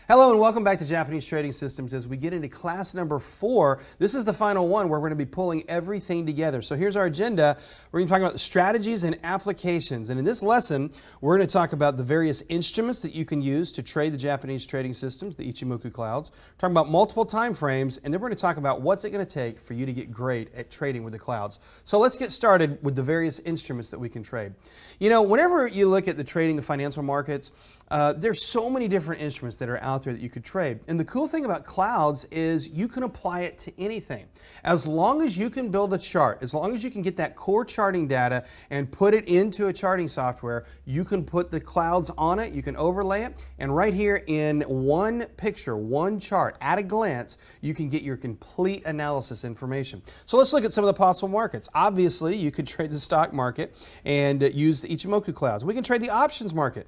Hello and welcome back to Japanese Trading Systems as we get into class number 4. This is the final one where we're going to be pulling everything together. So here's our agenda. We're going to talk about the strategies and applications. And in this lesson, we're going to talk about the various instruments that you can use to trade the Japanese trading systems, the Ichimoku clouds. We're talking about multiple time frames, and then we're going to talk about what's it going to take for you to get great at trading with the clouds. So let's get started with the various instruments that we can trade. You know, whenever you look at the trading the financial markets, there's so many different instruments that are out there that you could trade. And the cool thing about clouds is you can apply it to anything. As long as you can build a chart, as long as you can get that core charting data and put it into a charting software, you can put the clouds on it, you can overlay it, and right here in one picture, one chart, at a glance, you can get your complete analysis information. So let's look at some of the possible markets. Obviously, you could trade the stock market and use the Ichimoku clouds. We can trade the options market.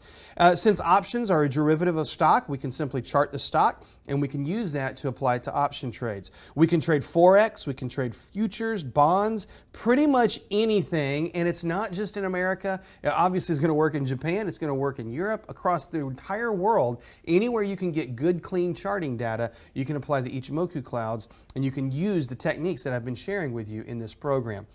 Since options are a derivative of stock, we can simply chart the stock and we can use that to apply it to option trades. We can trade Forex, we can trade futures, bonds, pretty much anything, and it's not just in America. It obviously is going to work in Japan, it's going to work in Europe, across the entire world. Anywhere you can get good, clean charting data, you can apply the Ichimoku clouds and you can use the techniques that I've been sharing with you in this program.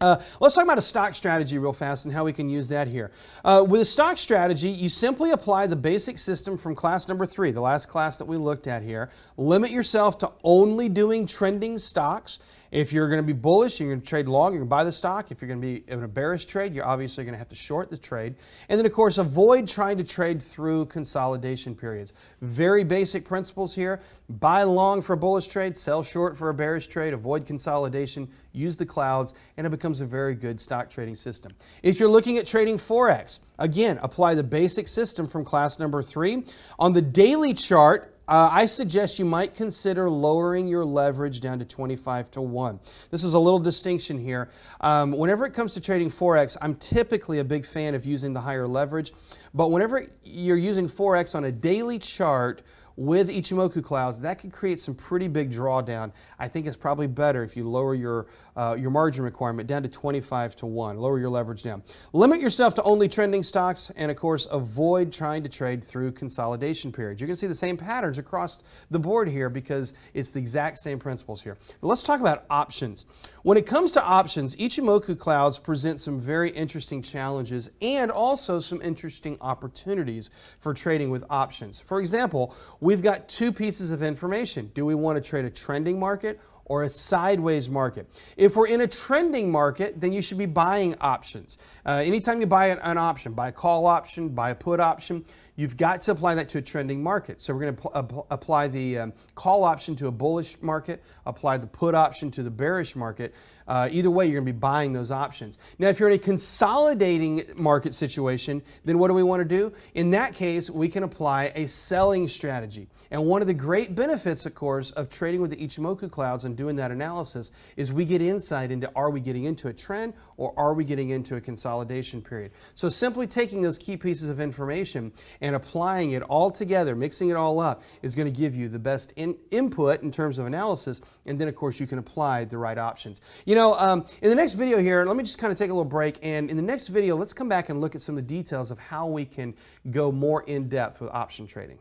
Let's talk about a stock strategy real fast and how we can use that here. With a stock strategy, you simply apply the basic system from class number 3, the last class that we looked at here. Limit yourself to only doing trending stocks. If you're going to be bullish, you're going to trade long, you're going to buy the stock. If you're going to be in a bearish trade, you're obviously going to have to short the trade. And then, of course, avoid trying to trade through consolidation periods. Very basic principles here. Buy long for a bullish trade, sell short for a bearish trade, avoid consolidation, use the clouds, and it becomes a very good stock trading system. If you're looking at trading Forex, again, apply the basic system from class number 3. On the daily chart, I suggest you might consider lowering your leverage down to 25-1. This is a little distinction here. Whenever it comes to trading Forex, I'm typically a big fan of using the higher leverage, but whenever you're using Forex on a daily chart with Ichimoku clouds, that can create some pretty big drawdown. I think it's probably better if you lower your margin requirement down to 25-1. Lower your leverage down. Limit yourself to only trending stocks, and of course, avoid trying to trade through consolidation periods. You're going to see the same patterns across the board here because it's the exact same principles here. But let's talk about options. When it comes to options, Ichimoku clouds present some very interesting challenges and also some interesting opportunities for trading with options. For example, we've got two pieces of information. Do we want to trade a trending market or a sideways market? If we're in a trending market, then you should be buying options. Anytime you buy an option, buy a call option, buy a put option, you've got to apply that to a trending market. So we're going to apply the call option to a bullish market, apply the put option to the bearish market. Either way, you're going to be buying those options. Now, if you're in a consolidating market situation, then what do we want to do? In that case, we can apply a selling strategy. And one of the great benefits, of course, of trading with the Ichimoku clouds and doing that analysis is we get insight into, are we getting into a trend or are we getting into a consolidation period? So simply taking those key pieces of information and applying it all together, mixing it all up, is going to give you the best input in terms of analysis, and then of course you can apply the right options. You know, in the next video here, let me just kind of take a little break, and in the next video, let's come back and look at some of the details of how we can go more in depth with option trading.